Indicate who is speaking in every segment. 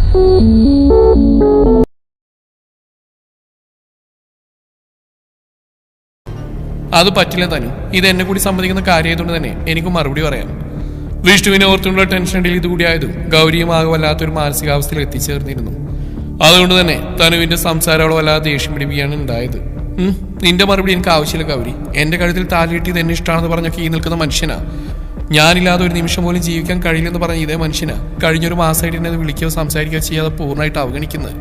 Speaker 1: അത് പറ്റില്ല തനു. ഇത് എന്നെ കൂടി സമ്മതിക്കുന്ന കാര്യമായതുകൊണ്ട് തന്നെ എനിക്ക് മറുപടി പറയാം. വിഷ്ണുവിനെ ഓർത്തുള്ള ടെൻഷനിൽ ഇതുകൂടിയായതും ഗൗരിയും ആകെ വല്ലാത്തൊരു മാനസികാവസ്ഥയിൽ എത്തിച്ചേർന്നിരുന്നു. അതുകൊണ്ട് തന്നെ തനുവിന്റെ സംസാരം വല്ലാതെ ദേഷ്യം പിടിപ്പിക്കുകയാണ് ഉണ്ടായത്. നിന്റെ മറുപടി എനിക്ക് ആവശ്യമില്ല ഗൗരി. എന്റെ കഴുത്തിൽ താലിയിട്ടിയത് എന്നെ ഇഷ്ടമാണെന്ന് പറഞ്ഞൊക്കെ ഈ നിൽക്കുന്ന മനുഷ്യനാ. ഞാനില്ലാതെ ഒരു നിമിഷം പോലും ജീവിക്കാൻ കഴിയില്ലെന്ന് പറഞ്ഞ ഇതേ മനുഷ്യനാ കഴിഞ്ഞൊരു മാസമായിട്ട് എന്നെ വിളിക്കുകയോ സംസാരിക്കുകയോ ചെയ്യാതെ പൂർണ്ണമായിട്ട് അവഗണിക്കുന്നത്.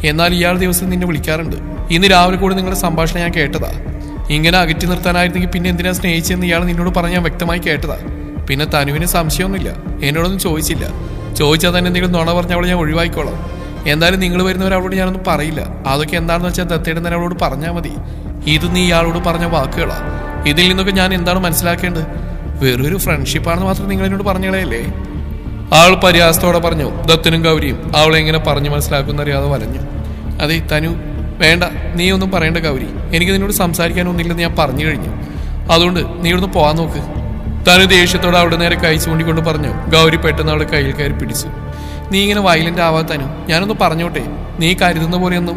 Speaker 1: എന്നാൽ ഇയാൾ ദിവസം നിന്നെ വിളിക്കാറുണ്ട്. ഇന്ന് രാവിലെ കൂടെ നിങ്ങളുടെ സംഭാഷണം ഞാൻ കേട്ടതാ. ഇങ്ങനെ അകറ്റി നിർത്താനായിരുന്നെങ്കിൽ പിന്നെ എന്തിനാ സ്നേഹിച്ചെന്ന് ഇയാൾ നിന്നോട് പറഞ്ഞ് ഞാൻ വ്യക്തമായി കേട്ടതാ. പിന്നെ തനുവിന് സംശയമൊന്നുമില്ല. എന്നോടൊന്നും ചോദിച്ചില്ല. ചോദിച്ചാൽ തന്നെ എന്തെങ്കിലും നുണ പറഞ്ഞ അവളെ ഞാൻ ഒഴിവാക്കിക്കോളാം. എന്തായാലും നിങ്ങൾ വരുന്നവരവളോട് ഞാനൊന്നും പറയില്ല. അതൊക്കെ എന്താണെന്ന് വെച്ചാൽ ദത്തേടൻ തന്നെ അവളോട് പറഞ്ഞാൽ മതി. ഇത് നീ ഇയാളോട് പറഞ്ഞ വാക്കുകളാ. ഇതിൽ നിന്നൊക്കെ ഞാൻ എന്താണ് മനസ്സിലാക്കേണ്ടത്? വെറൊരു ഫ്രണ്ട്ഷിപ്പാണെന്ന് മാത്രം നിങ്ങൾ എന്നോട് പറഞ്ഞുകളയല്ലേ? ആൾ പരിഹാസത്തോടെ പറഞ്ഞു. ദത്തനും ഗൗരിയും അവളെ എങ്ങനെ പറഞ്ഞു മനസ്സിലാക്കുന്നറിയാതെ വലഞ്ഞു. അതെ തനു, വേണ്ട, നീ ഒന്നും പറയേണ്ട ഗൗരി. എനിക്ക് നിന്നോട് സംസാരിക്കാനൊന്നുമില്ലെന്ന് ഞാൻ പറഞ്ഞു കഴിഞ്ഞു. അതുകൊണ്ട് നീ ഇവിടുന്ന് പോകാൻ നോക്ക്. തനു ദേഷ്യത്തോടെ അവളുടെ നേരെ കൈ ചൂണ്ടിക്കൊണ്ട് പറഞ്ഞു. ഗൗരി പെട്ടെന്ന് അവളുടെ കയ്യിൽ കയറി പിടിച്ചു. നീ ഇങ്ങനെ വയലന്റ് ആവാ തനു. ഞാനൊന്ന് പറഞ്ഞോട്ടെ? നീ കരുതുന്ന പോലെയൊന്നും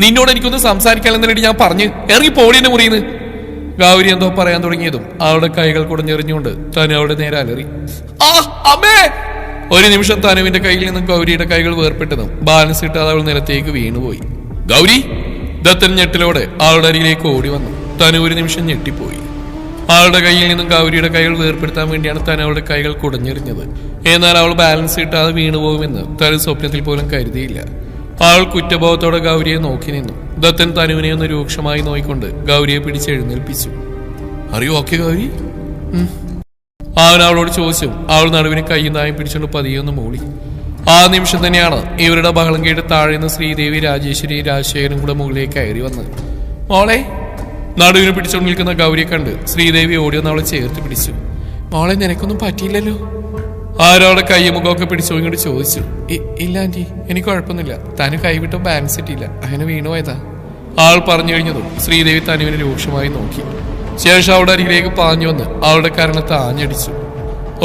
Speaker 1: നിന്നോട് എനിക്കൊന്ന് സംസാരിക്കാനെന്നല്ലേ ഞാൻ പറഞ്ഞു. ഇറങ്ങി പോടിയെന്നെ മുറിയുന്നു. ഗൗരി എന്തോ പറയാൻ തുടങ്ങിയതും അവളുടെ കൈകൾ കുടഞ്ഞെറിഞ്ഞുകൊണ്ട് തനു അവളുടെ നേരെ അലറി. ഒരു നിമിഷം തനുവിന്റെ കയ്യിൽ നിന്നും ഗൗരിയുടെ കൈകൾ വേർപ്പെട്ടതും ബാലൻസ് കിട്ടാതെ അവൾ നിലത്തേക്ക് വീണുപോയി. ഗൗരി! ദത്തൻ ഞെട്ടിലോടെ അവളുടെ അരികിലേക്ക് ഓടി വന്നു. തനു ഒരു നിമിഷം ഞെട്ടിപ്പോയി. അവളുടെ കയ്യിൽ നിന്നും ഗൗരിയുടെ കൈകൾ വേർപ്പെടുത്താൻ വേണ്ടിയാണ് തനു അവളുടെ കൈകൾ കുടഞ്ഞെറിഞ്ഞത്. എന്നാൽ അവൾ ബാലൻസ് കിട്ടാതെ വീണുപോകുമെന്ന് തനു സ്വപ്നത്തിൽ പോലും കരുതിയില്ല. അവൾ കുറ്റബോധത്തോടെ ഗൗരിയെ നോക്കി നിന്നു. ദത്തൻ തനുവിനെ ഒന്ന് രൂക്ഷമായി നോയിക്കൊണ്ട് ഗൗരിയെ പിടിച്ച് എഴുന്നേൽപ്പിച്ചു. അറിയോ ഓക്കെ ഗൗരി? അവൻ അവളോട് ചോദിച്ചു. അവൾ നടുവിന് കൈയും തായും പിടിച്ചുകൊണ്ട് പതിയൊന്ന് മൂളി. ആ നിമിഷം തന്നെയാണ് ഇവരുടെ ബഹളം കേട്ട് താഴെ നിന്ന് ശ്രീദേവി, രാജേശ്വരി, രാജശേഖരനും കൂടെ മുകളിലേക്ക് കയറി വന്ന്. മോളെ! നടുവിന് പിടിച്ചുകൊണ്ട് നിൽക്കുന്ന ഗൗരിയെ കണ്ട് ശ്രീദേവി ഓടി വന്ന് അവളെ ചേർത്ത് പിടിച്ചു. മോളെ, നിനക്കൊന്നും പറ്റിയില്ലല്ലോ? ആരവളുടെ കൈ മുഖമൊക്കെ പിടിച്ചോ ഇങ്ങോട്ട് ചോദിച്ചു. ഇല്ല ആന്റി, എനിക്ക് കുഴപ്പമൊന്നുമില്ല. തനു കൈവിട്ടോ ബാലൻസ് ഇട്ടില്ല, അങ്ങനെ വീണുപോയതാ. ആൾ പറഞ്ഞു കഴിഞ്ഞതും ശ്രീദേവി തനുവിനെ രൂക്ഷമായി നോക്കി. ശേഷം അവളുടെ അരികിലേക്ക് പാഞ്ഞു വന്ന് അവളുടെ കരണത്തെ ആഞ്ഞടിച്ചു.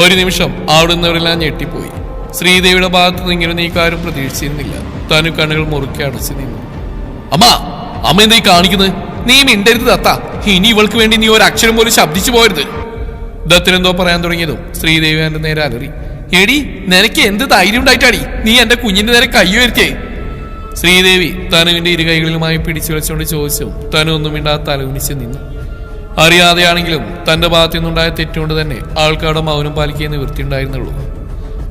Speaker 1: ഒരു നിമിഷം അവിടെ നിന്നവരെല്ലാം ഞെട്ടിപ്പോയി. ശ്രീദേവിയുടെ ഭാഗത്ത് നിന്ന് ഇങ്ങനെ നീക്കാരും പ്രതീക്ഷിച്ചിരുന്നില്ല. തനു കണ്ണുകൾ മുറുക്കി അടച്ചു നിന്നു. അമ്മ എന്തായി കാണിക്കുന്നത്? നീ മിണ്ടരുത് ദത്ത. ഇനി ഇവൾക്ക് വേണ്ടി നീ ഒരു അക്ഷരം പോലും ശബ്ദിച്ചു പോരുത്. ദത്തനെന്തോ പറയാൻ തുടങ്ങിയതും ശ്രീദേവി എന്റെ നേരെ അലറി. എടി, നിനക്ക് എന്ത് ധൈര്യം ഉണ്ടായിട്ടാടി നീ എന്റെ കുഞ്ഞിന്റെ നേരെ കൈ ഉയർത്തിയേ? ശ്രീദേവി തനുവിന്റെ ഇരു കൈകളിലുമായി പിടിച്ചു വെച്ചുകൊണ്ട് ചോദിച്ചു. തനു ഒന്നും മിണ്ടാതെ തലകുനിച്ച് നിന്നു. അറിയാതെയാണെങ്കിലും തന്റെ ഭാഗത്തു നിന്നുണ്ടായ തെറ്റുകൊണ്ട് തന്നെ ആൾക്കാരുടെ മൗനം പാലിക്കുന്ന വൃത്തിയുണ്ടായിരുന്നുള്ളൂ.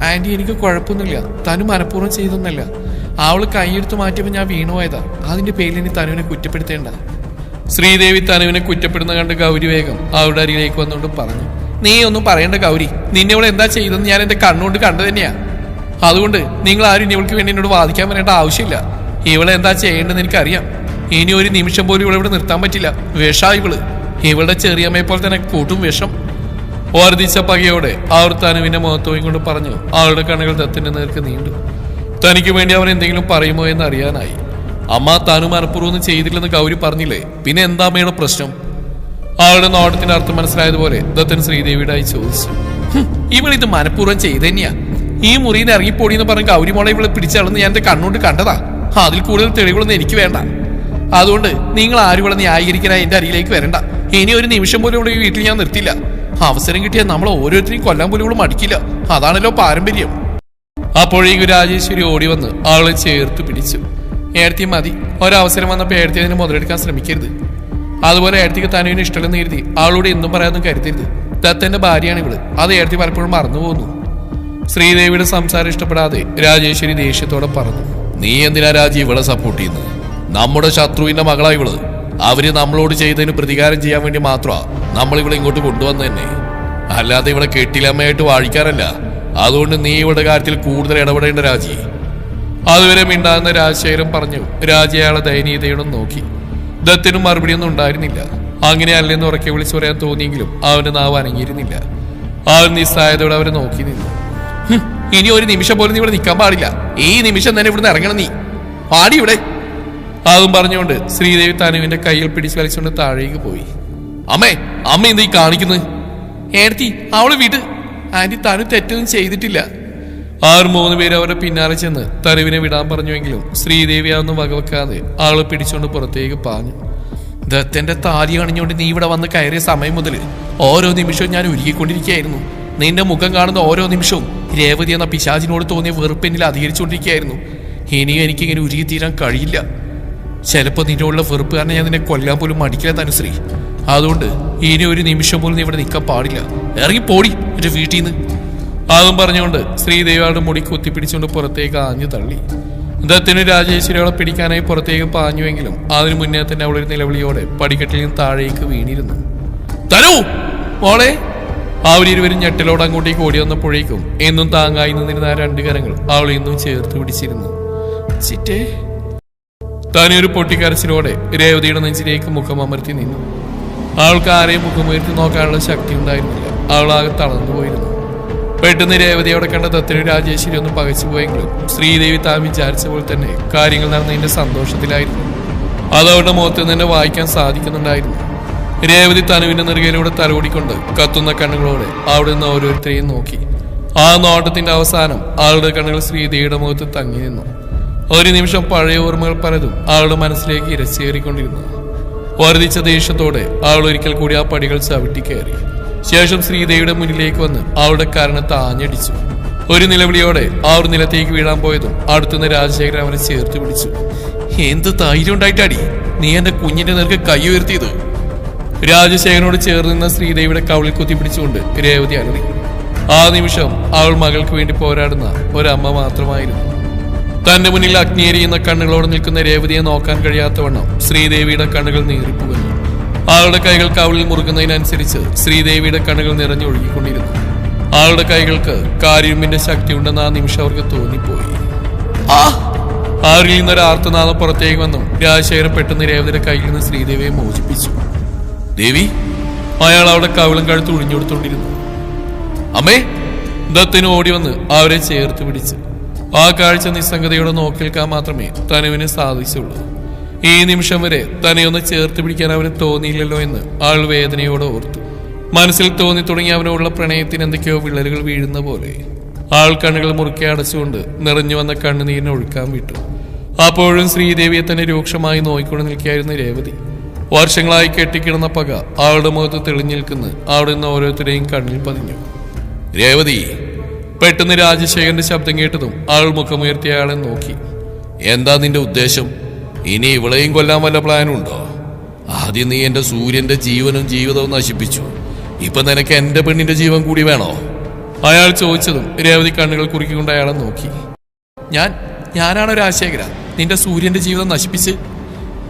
Speaker 1: ആന്റി, എനിക്ക് കുഴപ്പമൊന്നുമില്ല. തനു മനഃപൂർവ്വം ചെയ്തൊന്നല്ല. അവള് കൈയെടുത്ത് മാറ്റിയപ്പോൾ ഞാൻ വീണുപോയതാ. അതിന്റെ പേരിൽ ഇനി തനുവിനെ കുറ്റപ്പെടുത്തേണ്ട. ശ്രീദേവി തനുവിനെ കുറ്റപ്പെടുന്ന കണ്ട് ഗൗരി വേഗം അവളുടെ അരികിലേക്ക് വന്നുകൊണ്ട് പറഞ്ഞു. നീ ഒന്നും പറയേണ്ട ഗൗരി. നിന്നെ ഇവിടെ എന്താ ചെയ്തെന്ന് ഞാൻ എന്റെ കണ്ണുകൊണ്ട് കണ്ടു തന്നെയാ. അതുകൊണ്ട് നിങ്ങൾ ആരും ഇവൾക്ക് വേണ്ടി എന്നോട് വാദിക്കാൻ വരേണ്ട ആവശ്യമില്ല. ഇവളെ എന്താ ചെയ്യേണ്ടതെന്ന് എനിക്കറിയാം. ഇനി ഒരു നിമിഷം പോലും ഇവിടെ നിർത്താൻ പറ്റില്ല. വിഷാ ഇവള്. ഇവളുടെ ചെറിയമ്മയെ പോലെ തന്നെ കൂട്ടും വിഷം. വർദ്ധിച്ച പകയോടെ അവർ തനുവിന്റെ മുഖത്തോയും കൊണ്ട് പറഞ്ഞു. അവളുടെ കണ്ണുകൾ ദത്തിന്റെ നേർക്ക് നീണ്ടു. തനിക്ക് വേണ്ടി അവൻ എന്തെങ്കിലും പറയുമോ എന്ന് അറിയാനായി. അമ്മ തനു മനഃപൂർവ്വം ചെയ്തില്ലെന്ന് ഗൗരി പറഞ്ഞില്ലേ, പിന്നെ എന്താ അമ്മയുടെ പ്രശ്നം? അവളുടെ നോട്ടത്തിന്റെ അർത്ഥം മനസ്സിലായതുപോലെ ദത്തൻ ശ്രീദേവിയുടായി ചോദിച്ചു. ഇവളിത് മനഃപൂർവ്വം ചെയ്തന്നെയാ. ഈ മുറിയിൽ നിന്ന് ഇറങ്ങിപ്പോടിയെന്ന് പറഞ്ഞ് ഗൗരി മോളെ ഇവളെ പിടിച്ചളന്ന് ഞാൻ എന്റെ കണ്ണുകൊണ്ട് കണ്ടതാ. അതിൽ കൂടുതൽ തെളിവുകളൊന്നും എനിക്ക് വേണ്ട. അതുകൊണ്ട് നിങ്ങൾ ആരും ഇവിടെ ന്യായീകരിക്കാനായി എന്റെ അരികിലേക്ക് വരണ്ട. ഇനി ഒരു നിമിഷം പോലും ഇവിടെ ഈ വീട്ടിൽ ഞാൻ നിർത്തില്ല. അവസരം കിട്ടിയാൽ നമ്മൾ ഓരോരുത്തരെയും കൊല്ലാൻ പോലും ഇവിടെ മടിക്കില്ല. അതാണല്ലോ പാരമ്പര്യം. അപ്പോഴേക്കും രാജേശ്വരി ഓടി വന്ന് അവളെ ചേർത്ത് പിടിച്ചു. ഏടത്തി മതി. ഒരവസരം വന്നപ്പോൾ ഏടത്തി അതിനെ മുതലെടുക്കാൻ ശ്രമിക്കരുത്. അതുപോലെ ഏടത്തിക്ക് തനുവിന് ഇഷ്ടമെന്ന് കരുതി അവളോട് എന്തും പറയാനൊന്നും കരുതരുത്. ദത്തന്റെ ഭാര്യയാണ് ഇവള്. അത് ഏടത്തി പലപ്പോഴും മറന്നു പോകുന്നു. ശ്രീദേവിയുടെ സംസാരം ഇഷ്ടപ്പെടാതെ രാജേശ്വരി ദേഷ്യത്തോടെ പറഞ്ഞു. നീ എന്തിനാ രാജി ഇവളെ സപ്പോർട്ട് ചെയ്യുന്നത്? നമ്മുടെ ശത്രുവിന്റെ മകളാ ഇവള്. അവര് നമ്മളോട് ചെയ്തതിന് പ്രതികാരം ചെയ്യാൻ വേണ്ടി മാത്രമാ നമ്മൾ ഇവിടെ ഇങ്ങോട്ട് കൊണ്ടുവന്നു തന്നെ. അല്ലാതെ ഇവിടെ കെട്ടിലമ്മയായിട്ട് വാഴിക്കാറല്ല. അതുകൊണ്ട് നീ ഇവിടെ കാര്യത്തിൽ കൂടുതൽ ഇടപെടേണ്ട രാജി. അതുവരെ മിണ്ടാകുന്ന രാജശേഖരൻ പറഞ്ഞു. രാജി അയാളെ ദയനീയതയോടെ നോക്കി. ദത്തിനും മറുപടിയൊന്നും ഉണ്ടായിരുന്നില്ല. അങ്ങനെ അല്ലെന്ന് ഉറക്കെ വിളിച്ചു പറയാൻ തോന്നിയെങ്കിലും അവന്റെ നാവ് അനങ്ങിയിരുന്നില്ല. അവൻ നിസ്സായതയോടെ അവരെ നോക്കി നിന്നു. ഇനി ഒരു നിമിഷം പോലും നീ ഇവിടെ നിൽക്കാൻ പാടില്ല. ഈ നിമിഷം തന്നെ ഇവിടുന്ന് ഇറങ്ങണം. നീ പാടി ഇവിടെ. അതും പറഞ്ഞുകൊണ്ട് ശ്രീദേവി തനുവിന്റെ കയ്യിൽ പിടിച്ചു വലിച്ചുകൊണ്ട് താഴേക്ക് പോയി. അമ്മ എന്താ ഈ കാണിക്കുന്നത്? ഏടത്തി, അവള് വീട്ട്. ആന്റി, തനു തെറ്റൊന്നും ചെയ്തിട്ടില്ല. 3 പേര് അവരുടെ പിന്നാലെ ചെന്ന് തനുവിനെ വിടാൻ പറഞ്ഞുവെങ്കിലും ശ്രീദേവി അതൊന്നും വകവെക്കാതെ ആളെ പിടിച്ചുകൊണ്ട് പുറത്തേക്ക് പാഞ്ഞു. ദത്തന്റെ താലി അണിഞ്ഞുകൊണ്ട് നീ ഇവിടെ വന്ന് കയറിയ സമയം മുതൽ ഓരോ നിമിഷവും ഞാൻ ഒരുക്കിക്കൊണ്ടിരിക്കുകയായിരുന്നു. നിന്റെ മുഖം കാണുന്ന ഓരോ നിമിഷവും രേവതി എന്ന പിശാചിനോട് തോന്നിയ വെറുപ്പെന്നിൽ അധികരിച്ചുകൊണ്ടിരിക്കുകയായിരുന്നു. ഇനിയും എനിക്കിങ്ങനെ ഉരുകി തീരാൻ കഴിയില്ല. ചിലപ്പോൾ നിന്നോടുള്ള വെറുപ്പ് കാരണം ഞാൻ നിന്നെ കൊല്ലാൻ പോലും മടിക്കില്ല തനുശ്രീ. അതുകൊണ്ട് ഇനി ഒരു നിമിഷം പോലും നീ ഇവിടെ നിൽക്കാൻ പാടില്ല. ഇറങ്ങി പോടി എന്റെ വീട്ടിൽ നിന്ന്. അതും പറഞ്ഞുകൊണ്ട് ശ്രീദേവിയുടെ മുടി കുത്തിപ്പിടിച്ചുകൊണ്ട് പുറത്തേക്ക് ആഞ്ഞു തള്ളി. ദത്തിന് രാജേശ്വരി അവളെ പിടിക്കാനായി പുറത്തേക്ക് പാഞ്ഞുവെങ്കിലും അതിനു മുന്നേ തന്നെ അവളൊരു നിലവിളിയോടെ പടിക്കെട്ടിൽ നിന്ന് താഴേക്ക് വീണിരുന്നു. തനു മോളെ! അവരിരുവരും ഞെട്ടലോട് അങ്ങോട്ടേക്ക് ഓടി വന്നപ്പോഴേക്കും എന്നും താങ്ങായി നിന്നിരുന്ന 2 കരങ്ങൾ അവളെ ഇന്നും ചേർത്ത് പിടിച്ചിരുന്നു. ചിറ്റേ! തനൊരു പൊട്ടിക്കരച്ചിലോടെ രേവതിയുടെ നെഞ്ചിലേക്ക് മുഖം അമർത്തി നിന്നു. അവൾക്ക് ആരെയും മുഖമുയർത്തി നോക്കാനുള്ള ശക്തി ഉണ്ടായിരുന്നില്ല. അവളാകെ തളർന്നു പോയിരുന്നു. പെട്ടെന്ന് രേവതിയോടെ കണ്ട ദത്തിന് രാജേശ്വരി ഒന്ന് പകച്ചുപോയെങ്കിലും ശ്രീദേവി താൻ വിചാരിച്ച പോലെ തന്നെ കാര്യങ്ങൾ നടന്നതിന്റെ സന്തോഷത്തിലായിരുന്നു. അതവളുടെ മുഖത്ത് തന്നെ വായിക്കാൻ സാധിക്കുന്നുണ്ടായിരുന്നു. രേവതി തനുവിന്റെ നെറുകയിലൂടെ തലോടിക്കൊണ്ട് കത്തുന്ന കണ്ണുകളോടെ അവിടെ നിന്ന് ഓരോരുത്തരെയും നോക്കി. ആ നോട്ടത്തിന്റെ അവസാനം ആളുടെ കണ്ണുകൾ ശ്രീദേവിയുടെ മുഖത്ത് തങ്ങി നിന്നു. ഒരു നിമിഷം പഴയ ഓർമ്മകൾ പലതും ആളുടെ മനസ്സിലേക്ക് ഇരച്ചേറിക്കൊണ്ടിരുന്നു. വർദ്ധിച്ച ദേഷ്യത്തോടെ അവൾ ഒരിക്കൽ കൂടി ആ പടികൾ ചവിട്ടി കയറി. ശേഷം ശ്രീദേവിയുടെ മുന്നിലേക്ക് വന്ന് അവളുടെ കാരണത്ത് ആഞ്ഞടിച്ചു. ഒരു നിലവിളിയോടെ അവർ നിലത്തേക്ക് വീഴാൻ പോയതും അടുത്തുനിന്ന് രാജശേഖരൻ അവനെ ചേർത്ത് പിടിച്ചു. എന്ത് ധൈര്യം ഉണ്ടായിട്ടാടി നീ എന്റെ കുഞ്ഞിന്റെ നേർക്ക് കൈ ഉയർത്തിയത്? രാജശേഖരനോട് ചേർന്ന് നിന്ന ശ്രീദേവിയുടെ കവിളിൽ കുത്തിപ്പിടിച്ചുകൊണ്ട് രേവതി അലറി. ആ നിമിഷം അവൾ മകൾക്ക് വേണ്ടി പോരാടുന്ന ഒരമ്മ മാത്രമായിരുന്നു. തന്റെ മുന്നിൽ അഗ്നിയെരിയുന്ന കണ്ണുകളോട് നിൽക്കുന്ന രേവതിയെ നോക്കാൻ കഴിയാത്തവണ്ണം ശ്രീദേവിയുടെ കണ്ണുകൾ നീറിപ്പുകഞ്ഞു. ആളുടെ കൈകൾ കവിളിൽ മുറുകുന്നതിനനുസരിച്ച് ശ്രീദേവിയുടെ കണ്ണുകൾ നിറഞ്ഞൊഴുകിക്കൊണ്ടിരുന്നു. ആളുടെ കൈകൾക്ക് കാരിരുമ്പിന്റെ ശക്തി ഉണ്ടെന്ന് ആ നിമിഷം അവർക്ക് തോന്നിപ്പോയി. ആരിൽ നിന്നൊരു ആർത്തനാദം പുറത്തേക്ക് വന്നും രാജശേഖരൻ പെട്ടെന്ന് രേവതിയുടെ കയ്യിൽ നിന്ന് ശ്രീദേവിയെ മോചിപ്പിച്ചു. ദേവി! അയാൾ അവിടെ കവിളും കഴുത്ത് ഒഴിഞ്ഞുകൊടുത്തോണ്ടിരുന്നു. അമ്മേ! ദത്തിന് ഓടി വന്ന് അവരെ ചേർത്ത് പിടിച്ച്. ആ കാഴ്ച നിസ്സംഗതയോടെ നോക്കി നിൽക്കാൻ മാത്രമേ തനുവിന് സാധിച്ചുള്ളൂ. ഈ നിമിഷം വരെ തന്നെ ഒന്ന് ചേർത്ത് പിടിക്കാൻ അവന് തോന്നിയില്ലല്ലോ എന്ന് ആൾ വേദനയോടെ ഓർത്തു. മനസ്സിൽ തോന്നി തുടങ്ങി അവനോടുള്ള പ്രണയത്തിന് എന്തൊക്കെയോ വിള്ളലുകൾ വീഴുന്ന പോലെ. ആൾ കണ്ണുകൾ മുറുക്കി അടച്ചുകൊണ്ട് നിറഞ്ഞു വന്ന കണ്ണുനീരിനെ ഒഴുക്കാൻ വിട്ടു. അപ്പോഴും ശ്രീദേവിയെ തന്നെ രൂക്ഷമായി നോക്കിക്കൊണ്ട് നിൽക്കുകയായിരുന്നു രേവതി. വർഷങ്ങളായി കെട്ടിക്കിടന്ന പക അവളുടെ മുഖത്ത് തെളിഞ്ഞു നിൽക്കുന്ന അവിടെ നിന്ന് ഓരോരുത്തരെയും കണ്ണിൽ പതിഞ്ഞു. രേവതി! പെട്ടെന്ന് രാജശേഖരന്റെ ശബ്ദം കേട്ടതും ആൾ മുഖമുയർത്തിയ ആളെ നോക്കി. എന്താ നിന്റെ ഉദ്ദേശം? ഇനി ഇവളെയും കൊല്ലാൻ വല്ല പ്ലാനുണ്ടോ? ആദ്യം നീ എന്റെ സൂര്യന്റെ ജീവനും ജീവിതവും നശിപ്പിച്ചു. ഇപ്പൊ നിനക്ക് എന്റെ പെണ്ണിന്റെ ജീവൻ കൂടി വേണോ? അയാൾ ചോദിച്ചതും രേവതി കണ്ണുകൾ കുറുക്കിക്കൊണ്ട് അയാളെ നോക്കി. ഞാനാണോ രാജശേഖര നിന്റെ സൂര്യന്റെ ജീവിതം നശിപ്പിച്ച്?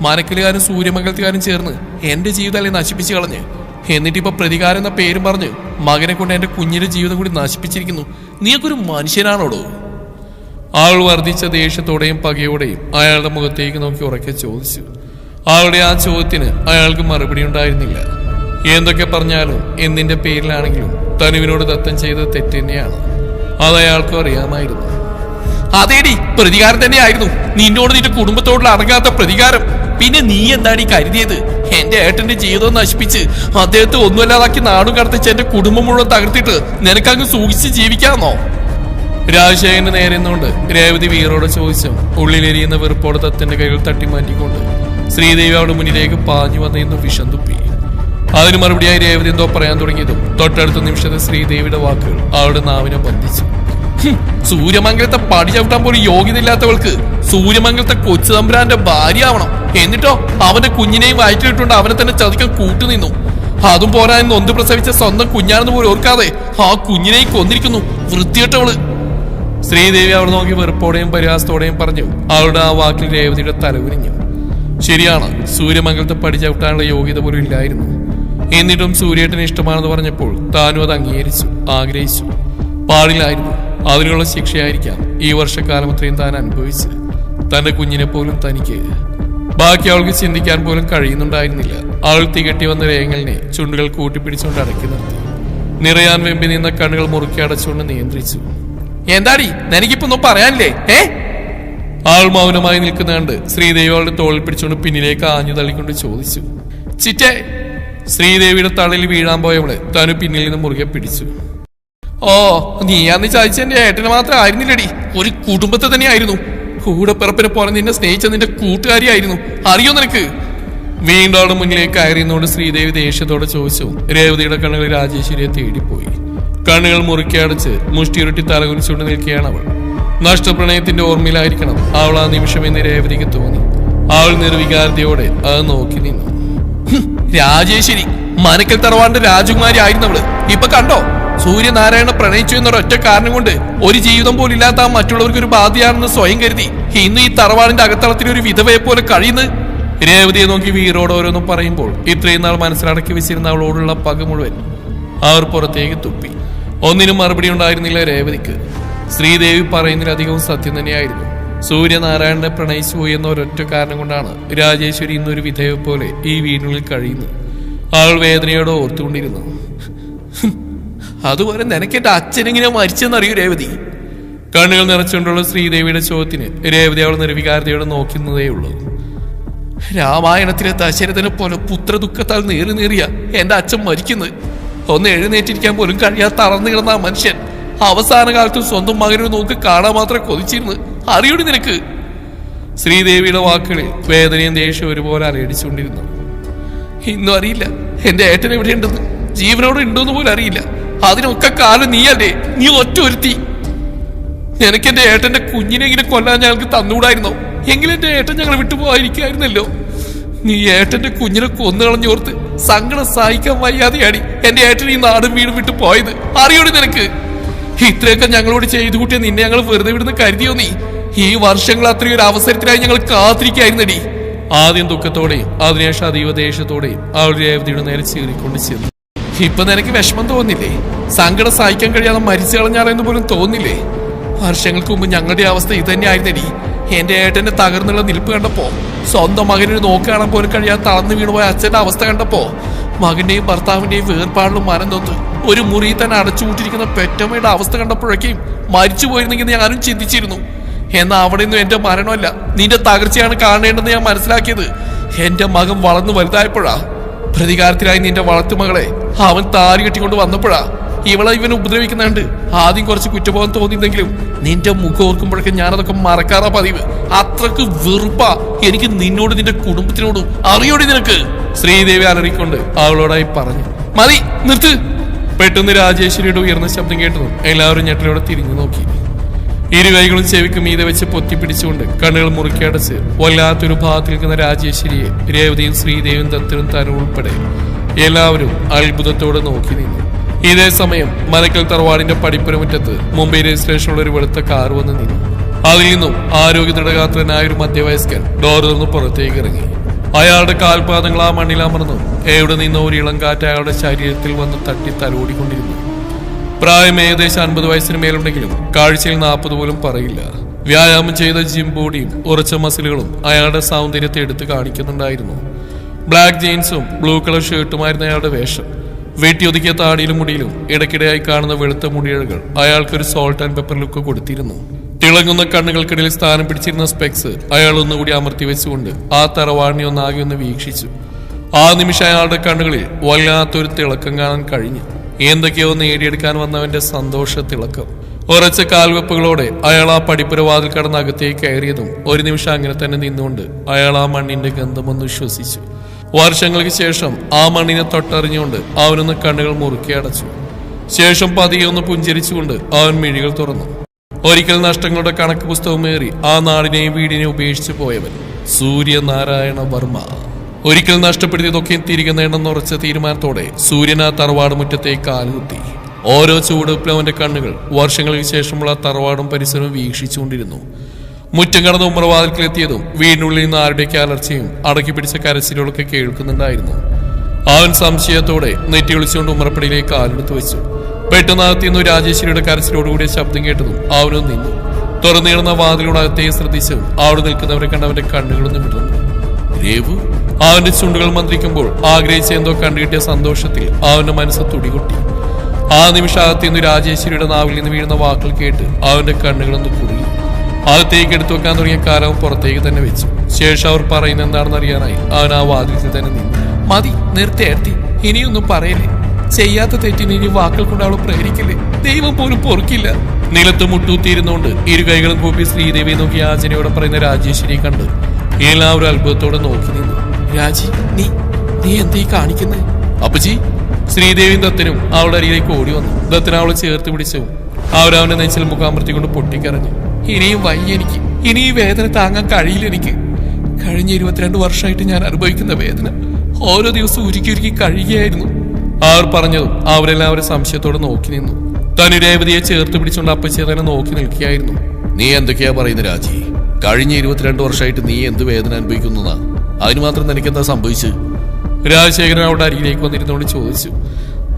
Speaker 1: മനക്കലുകാരും സൂര്യമംഗലത്തുകാരും ചേർന്ന് എന്റെ ജീവിതമല്ലേ നശിപ്പിച്ച് കളഞ്ഞ്. എന്നിട്ടിപ്പോ പ്രതികാരം എന്ന പേരും പറഞ്ഞ് മകനെ കൊണ്ട് എന്റെ കുഞ്ഞിന്റെ ജീവിതം കൂടി നശിപ്പിച്ചിരിക്കുന്നു. നീയൊക്കെ ഒരു മനുഷ്യനാണോടോ? ആൾ വർദ്ധിച്ച ദേഷ്യത്തോടെയും പകയോടെയും അയാളുടെ മുഖത്തേക്ക് നോക്കി ഉറക്കെ ചോദിച്ചു. ആളുടെ ആ ചോദ്യത്തിന് അയാൾക്ക് മറുപടി ഉണ്ടായിരുന്നില്ല. എന്തൊക്കെ പറഞ്ഞാലും എന്തിന്റെ പേരിലാണെങ്കിലും തനുവിനോട് ദത്തൻ ചെയ്തത് തെറ്റ് തന്നെയാണ്. അത് അയാൾക്കും അറിയാമായിരുന്നു. അതേടി, പ്രതികാരം തന്നെയായിരുന്നു. നിന്നോട് നിന്റെ കുടുംബത്തോടുള്ള അടങ്ങാത്ത പ്രതികാരം. പിന്നെ നീ എന്താണ് ഈ കരുതിയത്? എന്റെ ഏട്ടന്റെ ജീവിതം നശിപ്പിച്ച് അദ്ദേഹത്തെ ഒന്നുമല്ലാതാക്കി നാടും കടത്തിച്ച് എന്റെ കുടുംബം മുഴുവൻ തകർത്തിട്ട് നിനക്കങ്ങ് സൂക്ഷിച്ച് ജീവിക്കാന്നോ? രാജശേഖരന് നേരെ നിന്നുകൊണ്ട് രേവതി വീറോട് ചോദിച്ചു. ഉള്ളിലെരിയുന്ന വെറുപ്പോടെ ദത്തന്റെ കൈകൾ തട്ടിമാറ്റിക്കൊണ്ട് ശ്രീദേവി അവളുടെ മുന്നിലേക്ക് പാഞ്ഞു വന്നിരുന്നു വിഷം തുപ്പി. അതിന് മറുപടിയായി രേവതി എന്തോ പറയാൻ തുടങ്ങിയതും തൊട്ടടുത്ത നിമിഷത്തെ ശ്രീദേവിയുടെ വാക്കുകൾ അവളുടെ നാവിനെ ബന്ധിച്ചു. സൂര്യമംഗലത്തെ പടി ചവിട്ടാൻ പോലും യോഗ്യതയില്ലാത്തവൾക്ക് സൂര്യമംഗലത്തെ കൊച്ചു തമ്പുരാന്റെ ഭാര്യ ആവണം. എന്നിട്ടോ അവന്റെ കുഞ്ഞിനെയും വയറ്റിലിട്ടുകൊണ്ട് അവനെ തന്നെ ചതിക്കാൻ കൂട്ടുനിന്നു. അതും പോരാൻ നൊന്ത് പ്രസവിച്ച സ്വന്തം കുഞ്ഞാണെന്ന് പോലും ഓർക്കാതെ ആ കുഞ്ഞിനെയും കൊന്നിരിക്കുന്നു. വൃത്തികെട്ടവള്! ശ്രീദേവി അവൾ നോക്കി വെറുപ്പോടെയും പരിഹാസത്തോടെയും പറഞ്ഞു. അവളുടെ ആ വാക്കിൽ രേവതിയുടെ തലകുനിഞ്ഞു. ശരിയാണ്, സൂര്യമംഗലത്തെ പടി ചവിട്ടാനുള്ള യോഗ്യത പോലും ഇല്ലായിരുന്നു. എന്നിട്ടും സൂര്യേട്ടന് ഇഷ്ടമാണെന്ന് പറഞ്ഞപ്പോൾ താനും അത് അംഗീകരിച്ചു, ആഗ്രഹിച്ചു. പാടില്ലായിരുന്നു. അതിനുള്ള ശിക്ഷയായിരിക്കാം ഈ വർഷക്കാലം അത്രയും താൻ അനുഭവിച്ച്. തന്റെ കുഞ്ഞിനെ പോലും തനിക്ക്. ബാക്കി അവൾക്ക് ചിന്തിക്കാൻ പോലും കഴിയുന്നുണ്ടായിരുന്നില്ല. അവൾ തികട്ടി വന്ന രേഖലിനെ ചുണ്ടുകൾ കൂട്ടിപ്പിടിച്ചുകൊണ്ട് അടക്കി നിർത്തി. നിറയാൻ വെമ്പി നിന്ന കണ്ണുകൾ മുറുക്കി അടച്ചുകൊണ്ട് നിയന്ത്രിച്ചു. എന്താടി, നിനക്കിപ്പൊന്നും പറയാനില്ലേ? ആൾ മൗനമായി നിൽക്കുന്ന കണ്ട് ശ്രീദേവി അവളുടെ തോളിൽ പിടിച്ചുകൊണ്ട് പിന്നിലേക്ക് ആഞ്ഞു തള്ളിക്കൊണ്ട് ചോദിച്ചു. ചിറ്റേ! ശ്രീദേവിയുടെ തളയിൽ വീഴാൻ പോയവളെ തനു പിന്നിൽ നിന്ന് മുറുകെ പിടിച്ചു. ഓ, നീ അന്ന് ചതിച്ച എന്റെ ഏട്ടന് മാത്രം ആയിരുന്നില്ലടി, ഒരു കുടുംബത്തെ തന്നെയായിരുന്നു. കൂടെ പിറപ്പിനെ പോലെ നിന്നെ സ്നേഹിച്ച നിന്റെ കൂട്ടുകാരിയായിരുന്നു, അറിയോ നിനക്ക്? വീണ്ടും അവളുടെ മുന്നിലേക്ക് കയറിയുന്നോട് ശ്രീദേവി ദേഷ്യത്തോടെ ചോദിച്ചു. രേവതിയുടെ കണ്ണുകൾ രാജേശ്വരിയെ തേടിപ്പോയി. കണ്ണുകൾ മുറുക്കി അടച്ച് മുഷ്ടിയുരുട്ടി തലകുനിച്ചുകൊണ്ട് നിൽക്കുകയാണ് അവൾ. നഷ്ടപ്രണയത്തിന്റെ ഓർമ്മയിലായിരിക്കണം അവൾ ആ നിമിഷം എന്ന് രേവതിക്ക് തോന്നി. അവൾ നിർവികാരതയോടെ അത് നോക്കി നിന്നു. രാജേശ്വരി മനക്കൽ തറവാണ്ട് രാജകുമാരി ആയിരുന്നു അവള്. ഇപ്പൊ കണ്ടോ, സൂര്യനാരായണ പ്രണയിച്ചു എന്നൊരൊറ്റ കാരണം കൊണ്ട് ഒരു ജീവിതം പോലും ഇല്ലാത്ത ആ മറ്റുള്ളവർക്ക് ഒരു ബാധ്യയാണെന്ന് സ്വയം കരുതി ഇന്ന് ഈ തറവാടിന്റെ അകത്തളത്തിൽ ഒരു വിധവയെ പോലെ കഴിയുന്നു. രേവതിയെ നോക്കി വീറോട് ഓരോന്നും പറയുമ്പോൾ ഇത്രയും നാൾ മനസ്സിലടക്കി വെച്ചിരുന്ന അവളോടുള്ള പക മുഴുവൻ അവർ പുറത്തേക്ക് തുപ്പി. ഒന്നിനും മറുപടി ഉണ്ടായിരുന്നില്ല രേവതിക്ക്. ശ്രീദേവി പറയുന്നതിലധികവും സത്യം തന്നെയായിരുന്നു. സൂര്യനാരായണനെ പ്രണയിച്ചു പോയി എന്ന ഒരൊറ്റ കാരണം കൊണ്ടാണ് രാജേശ്വരി ഇന്നൊരു വിധവയെ പോലെ ഈ വീടിനുള്ളിൽ കഴിയുന്നത്. അവൾ വേദനയോടെ ഓർത്തുകൊണ്ടിരുന്നു. അതുപോലെ നിനക്കെന്റെ അച്ഛനെങ്ങനെ മരിച്ചെന്നറിയൂ രേവതി? കണ്ണുകൾ നിറച്ചുകൊണ്ടുള്ള ശ്രീദേവിയുടെ ചോദ്യത്തിന് രേവതി അവൾ നിർവികാരതയോടെ നോക്കുന്നതേയുള്ളൂ. രാമായണത്തിലെ ദശരഥനെ പോലെ പുത്രദുഃഖത്താൽ നേറിയ എന്റെ അച്ഛൻ മരിക്കുന്നത് ഒന്ന് എഴുന്നേറ്റിരിക്കാൻ പോലും കഴിയാതെ തളർന്നു കിടന്ന ആ മനുഷ്യൻ അവസാന കാലത്ത് സ്വന്തം മകനോട് നോക്ക് കാണാൻ മാത്രം കൊതിച്ചിരുന്നു, അറിയൂടി നിനക്ക്? ശ്രീദേവിയുടെ വാക്കുകളിൽ വേദനയും ദേഷ്യവും ഒരുപോലെ അലയടിച്ചുകൊണ്ടിരുന്നു. ഇന്നും അറിയില്ല എന്റെ ഏട്ടൻ എവിടെയുണ്ടെന്ന്, ജീവനോട് ഉണ്ടോന്ന് പോലും അറിയില്ല. അതിനൊക്കെ കാലം നീയല്ലേ, നീ ഒറ്റ ഒരുത്തി. നിനക്കെന്റെ ഏട്ടന്റെ കുഞ്ഞിനെ ഇങ്ങനെ കൊല്ലാൻ ഞങ്ങൾക്ക് തന്നുകൂടായിരുന്നോ? എങ്കിലും എന്റെ ഏട്ടൻ ഞങ്ങൾ വിട്ടുപോയിരിക്കായിരുന്നല്ലോ. നീ ഏട്ടന്റെ കുഞ്ഞിനെ കൊന്നുകളഞ്ഞോർത്ത് സങ്കടം സഹിക്കാൻ വയ്യാതെയാണ് എന്റെ ഏട്ടൻ ഈ നാടും വീടും വിട്ടു പോയത്, അറിയോടി നിനക്ക്? ഇത്രയൊക്കെ ഞങ്ങളോട് ചെയ്തു കൂട്ടിയ നിന്നെ ഞങ്ങൾ വെറുതെ വിടുന്ന കരുതിയോ നീ? ഈ വർഷങ്ങൾ അത്രയും ഒരു അവസരത്തിനായി ഞങ്ങൾ കാത്തിരിക്കായിരുന്നടി. ആദ്യം ദുഃഖത്തോടെയും അതിനുശേഷം അതീവ ദേഷ്യത്തോടെയും അവൾ രേവതിയുടെ നേരെ ചീറിക്കൊണ്ട് ചെന്നു. ഇപ്പൊ നിനക്ക് വിഷമം തോന്നില്ലേ? സങ്കടം സഹിക്കാൻ കഴിയാതെ മരിച്ചു കളഞ്ഞാലെന്ന് പോലും തോന്നില്ലേ? വർഷങ്ങൾക്ക് മുമ്പ് ഞങ്ങളുടെ അവസ്ഥ ഇതന്നെയായിരുന്നടി. എന്റെ ഏട്ടന്റെ തകർന്നുള്ള നിൽപ്പ് കണ്ടപ്പോ, സ്വന്തം മകനൊരു നോക്ക് കാണാൻ പോലും കഴിയാതെ തളർന്നു വീണുപോയ അച്ഛന്റെ അവസ്ഥ കണ്ടപ്പോ, മകന്റെയും ഭർത്താവിന്റെയും വേർപാടിലും മനം തൊത്ത് ഒരു മുറിയിൽ തന്നെ അടച്ചുകൂട്ടിരിക്കുന്ന പെറ്റമ്മയുടെ അവസ്ഥ കണ്ടപ്പോഴേക്കും മരിച്ചു പോയിരുന്നെങ്കിൽ ഞാനും ചിന്തിച്ചിരുന്നു. എന്നാൽ അവിടെ നിന്നും എന്റെ മരണമല്ല നിന്റെ തകർച്ചയാണ് കാണേണ്ടെന്ന് ഞാൻ മനസ്സിലാക്കിയത് എന്റെ മകൻ വളർന്നു വലുതായപ്പോഴാ. പ്രതികാരത്തിലായി നിന്റെ വളർത്തുമകളെ അവൻ താരി കെട്ടിക്കൊണ്ട് വന്നപ്പോഴാ. ഇവളെ ഇവൻ ഉപദ്രവിക്കുന്നുണ്ട് ആദ്യം കുറച്ച് കുറ്റബോധം തോന്നിയിരുന്നെങ്കിലും നിന്റെ മുഖം ഓർക്കുമ്പോഴൊക്കെ ഞാനതൊക്കെ മറക്കാറാ പതിവ്. അത്രക്ക് വെറുപ്പാ എനിക്ക് നിന്നോട് നിന്റെ കുടുംബത്തിനോടും, അറിയോടി നിനക്ക്? ശ്രീദേവി അലറിക്കൊണ്ട് അവളോടായി പറഞ്ഞു. മതി, നിർത്ത്. പെട്ടെന്ന് രാജേശ്വരിയുടെ ഉയർന്ന ശബ്ദം കേട്ടതും എല്ലാവരും ഞെട്ടലോടെ തിരിഞ്ഞു നോക്കി. ഇരുകൈകളും ചെവിക്ക് മീതെ വെച്ച് പൊത്തിപ്പിടിച്ചുകൊണ്ട് കണ്ണുകൾ മുറുക്കിയടച്ച് വല്ലാത്തൊരു ഭാഗത്ത് നിൽക്കുന്ന രാജേശ്വരിയെ രേവതിയും ശ്രീദേവിയും ദത്തനും തനു ഉൾപ്പെടെ എല്ലാവരും അത്ഭുതത്തോടെ നോക്കി നിന്നു. ഇതേ സമയം മനക്കൽ തറവാടിന്റെ പടിപ്പുരമുറ്റത്ത് മുംബൈ രജിസ്ട്രേഷനുള്ള ഒരു വെളുത്ത കാർ വന്ന് നിന്നു. അതിൽ നിന്നും ആരോഗ്യ ദൃഢഗാത്രനായ ഒരു മധ്യവയസ്കൻ ഡോർ തുറന്ന് പുറത്തേക്ക് ഇറങ്ങി. അയാളുടെ കാൽപാദങ്ങൾ ആ മണ്ണിലമർന്നു. എവിടെ നിന്നോ ഒരു ഇളം കാറ്റ് അയാളുടെ ശരീരത്തിൽ വന്ന് തട്ടി തലോടിക്കൊണ്ടിരുന്നു. പ്രായം ഏകദേശം 50 വയസ്സിന് മേലുണ്ടെങ്കിലും കാഴ്ചയിൽ 40 പോലും പറയില്ല. വ്യായാമം ചെയ്ത ജിം ബോഡിയും ഉറച്ച മസിലുകളും അയാളുടെ സൗന്ദര്യത്തെ എടുത്ത് കാണിക്കുന്നുണ്ടായിരുന്നു. ബ്ലാക്ക് ജീൻസും ബ്ലൂ കളർ ഷർട്ടുമായിരുന്നു അയാളുടെ വേഷം. വെട്ടിയൊതുക്കിയ താടിയിലും മുടിയിലും ഇടയ്ക്കിടെയായി കാണുന്ന വെളുത്ത മുടിയഴകൾ അയാൾക്കൊരു സോൾട്ട് ആൻഡ് പെപ്പർ ലുക്ക് കൊടുത്തിരുന്നു. തിളങ്ങുന്ന കണ്ണുകൾക്കിടയിൽ സ്ഥാനം പിടിച്ചിരുന്ന സ്പെക്സ് അയാൾ ഒന്നുകൂടി അമർത്തി വെച്ചുകൊണ്ട് ആ തറവാടിനെ ഒന്നാകെ ഒന്ന് വീക്ഷിച്ചു. ആ നിമിഷം അയാളുടെ കണ്ണുകളിൽ വല്ലാത്തൊരു തിളക്കം കാണാൻ കഴിഞ്ഞു. എന്തൊക്കെയോ നേടിയെടുക്കാൻ വന്നവന്റെ സന്തോഷ തിളക്കം. ഉറച്ച കാൽവെപ്പുകളോടെ അയാൾ ആ പടിപ്പുര വാതിൽ കടന്ന് അകത്തേക്ക് കയറിയതും ഒരു നിമിഷം അങ്ങനെ തന്നെ നിന്നുകൊണ്ട് അയാൾ ആ മണ്ണിന്റെ ഗന്ധമൊന്ന് ശ്വസിച്ചു. വർഷങ്ങൾക്ക് ശേഷം ആ മണ്ണിനെ തൊട്ടറിഞ്ഞുകൊണ്ട് അവനൊന്ന് കണ്ണുകൾ മുറുക്കി അടച്ചു. ശേഷം പതിയെ ഒന്ന് പുഞ്ചിരിച്ചുകൊണ്ട് അവൻ മിഴികൾ തുറന്നു. ഒരിക്കൽ നഷ്ടങ്ങളുടെ കണക്ക് പുസ്തകമേറി ആ നാടിനെയും വീടിനെയും ഉപേക്ഷിച്ചു പോയവൻ സൂര്യനാരായണ വർമ്മ. ഒരിക്കൽ നഷ്ടപ്പെടുത്തിയതൊക്കെയും തിരികെ നേടണമെന്ന് ഉറച്ച തീരുമാനത്തോടെ സൂര്യൻ ആ തറവാട് മുറ്റത്തേക്ക് കാലുകുത്തി. ഓരോ ചൂടുപ്പിലും അവന്റെ കണ്ണുകൾ വർഷങ്ങൾക്ക് ശേഷമുള്ള തറവാടും പരിസരവും വീക്ഷിച്ചുകൊണ്ടിരുന്നു. മുറ്റം കടന്ന് ഉമ്മറവാതിൽക്കിലെത്തിയതും വീടിനുള്ളിൽ നിന്ന് ആരുടെയൊക്കെ അലർച്ചയും അടക്കി പിടിച്ച കരച്ചിലുകളൊക്കെ കേൾക്കുന്നുണ്ടായിരുന്നു. അവൻ സംശയത്തോടെ നെറ്റി വിളിച്ചുകൊണ്ട് ഉമ്മറപ്പടിയിലേക്ക് കാലെടുത്ത് വെച്ചു. പെട്ടെന്നകത്തിന്ന് രാജേശ്വരിയുടെ കരച്ചിലോടുകൂടിയ ശബ്ദം കേട്ടതും അവനും നിന്നു. തുറന്നു കിടന്ന വാതിലൂടെ അകത്തേക്ക് ശ്രദ്ധിച്ചും അവിടെ നിൽക്കുന്നവരെ കണ്ട് അവന്റെ കണ്ണുകളൊന്നും വിടുന്നു. രേവു അവന്റെ ചുണ്ടുകൾ മന്ത്രിക്കുമ്പോൾ ആഗ്രഹിച്ച എന്തോ കണ്ടുകിട്ടിയ സന്തോഷത്തിൽ അവന്റെ മനസ്സ് തുടികൊട്ടി. ആ നിമിഷത്തിന്ന് രാജേശ്വരിയുടെ നാവിൽ നിന്ന് വീഴുന്ന വാക്കുകൾ കേട്ട് അവന്റെ കണ്ണുകളൊന്ന് കുറുകി. അകത്തേക്ക് എടുത്തു വെക്കാൻ തുടങ്ങിയ കാലം പുറത്തേക്ക് തന്നെ വെച്ചു. ശേഷം അവർ പറയുന്നത് എന്താണെന്ന് അറിയാനായി അവൻ ആ വാതിലിൽ തന്നെ നിന്നു. മതി, നിർത്തി ഇനിയൊന്നും പറയല്ലേ. ചെയ്യാത്ത തെറ്റിന് ഇനി വാക്കുകൾ കൊണ്ട് അവളെ പ്രേരിക്കില്ലേ? ദൈവം പോലും പൊറുക്കില്ല. നിലത്ത് മുട്ടൂത്തിയിരുന്നുകൊണ്ട് ഇരു കൈകളും കൂപ്പി ശ്രീദേവിയെ നോക്കി യാചനയോടെ പറയുന്ന രാജേശ്വരിയെ കണ്ട് എല്ലാവരും അത്ഭുതത്തോടെ നോക്കി നിന്നു. രാജി, നീ എന്തീ കാണിക്കുന്നേ? അപ്പച്ചി. ശ്രീദേവിയും ദത്തനും അവളുടെ അരിയിലേക്ക് ഓടി വന്നു. ദത്തൻ അവളെ ചേർത്ത് പിടിച്ചു. അവരവന്റെ നെഞ്ചിൽ മുഖാമർത്തിക്കൊണ്ട് പൊട്ടിക്കരഞ്ഞു. ഇനിയും വയ്യ എനിക്ക്, ഇനി ഈ വേദന താങ്ങാൻ കഴിയില്ല എനിക്ക്. കഴിഞ്ഞ 22 വർഷമായിട്ട് ഞാൻ അനുഭവിക്കുന്ന വേദന ഓരോ ദിവസവും ഉരുക്കി കഴിയുകയായിരുന്നു. അവർ പറഞ്ഞതും അവരെല്ലാവരും സംശയത്തോടെ നോക്കി നിന്നു. തനു രേവതിയെ ചേർത്ത് പിടിച്ചുകൊണ്ട് അപ്പച്ചിയെ തന്നെ നോക്കി നിൽക്കുകയായിരുന്നു. നീ എന്തൊക്കെയാ പറയുന്നത് രാജി? കഴിഞ്ഞ 22 വർഷമായിട്ട് നീ എന്ത് വേദന അനുഭവിക്കുന്നതാ? അതിന് മാത്രം നിനക്കെന്താ സംഭവിച്ചു? രാജശേഖരൻ അവളുടെ അരികിലേക്ക് വന്നിരുന്നോണ്ട് ചോദിച്ചു.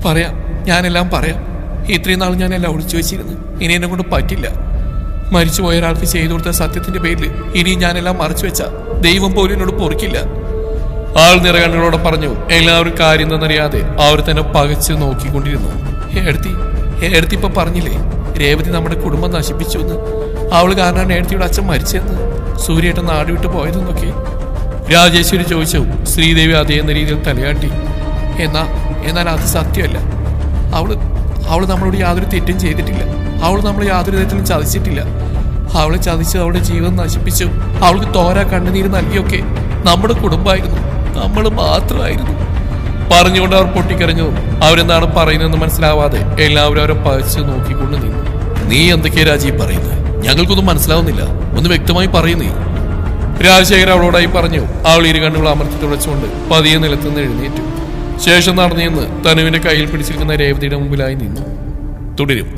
Speaker 1: പറയാം, ഞാനെല്ലാം പറയാം. ഇത്രയും നാൾ ഞാനെല്ലാം ഒളിച്ചു വെച്ചിരുന്നു. ഇനി എന്നെ കൊണ്ട് പറ്റില്ല. മരിച്ചുപോയ ഒരാൾക്ക് ചെയ്തു കൊടുത്ത സത്യത്തിന്റെ പേരിൽ ഇനി ഞാനെല്ലാം മറച്ചു വെച്ച ദൈവം പോലും എന്നോട് പൊറുക്കില്ല. ആൾ നിറകണ്ണുകളോടെ പറഞ്ഞു. എല്ലാവരും കാര്യം എന്തെന്നറിയാതെ അവർ തന്നെ പകച്ചു നോക്കിക്കൊണ്ടിരുന്നു. ഏടത്തി ഇപ്പൊ പറഞ്ഞില്ലേ രേവതി നമ്മുടെ കുടുംബം നശിപ്പിച്ചു എന്ന്? അവള് കാരണമാണ് ഏടത്തിയുടെ അച്ഛൻ മരിച്ചെന്ന്, സൂര്യേട്ടൻ നാട് വിട്ടു പോയതെന്നൊക്കെ രാജേശ്വരി ചോദിച്ചു. ശ്രീദേവി അതേ എന്ന രീതിയിൽ തലയാട്ടി. എന്നാൽ അത് സത്യമല്ല. അവള് നമ്മളോട് യാതൊരു തെറ്റും ചെയ്തിട്ടില്ല. അവൾ നമ്മളെ യാതൊരു തരത്തിലും ചതിച്ചിട്ടില്ല. അവളെ ചതിച്ച് അവളുടെ ജീവിതം നശിപ്പിച്ചു. അവൾക്ക് തോരാ കണ്ണുനീര് നൽകിയൊക്കെ നമ്മുടെ കുടുംബമായിരുന്നു, നമ്മൾ മാത്രമായിരുന്നു. പറഞ്ഞുകൊണ്ട് അവർ പൊട്ടിക്കരഞ്ഞതും അവരെന്താണ് പറയുന്നതെന്ന് മനസ്സിലാവാതെ എല്ലാവരും അവരെ പകച്ച് നോക്കിക്കൊണ്ട് നിന്നു. നീ എന്തൊക്കെയാ രാജീവ് പറയുന്നത്? ഞങ്ങൾക്കൊന്നും മനസ്സിലാവുന്നില്ല, ഒന്ന് വ്യക്തമായി പറയുന്നേ. രാജശേഖരൻ അവളോടായി പറഞ്ഞു. അവൾ ഇരു കണ്ണുകൾ അമർത്തി തുളച്ചുകൊണ്ട് പതിയെ നിലത്തുനിന്ന് എഴുന്നേറ്റു. ശേഷം നടന്നു നിന്ന് തനുവിന്റെ കയ്യിൽ പിടിച്ചിരിക്കുന്ന രേവതിയുടെ മുമ്പിലായി നിന്നു. തുടരും.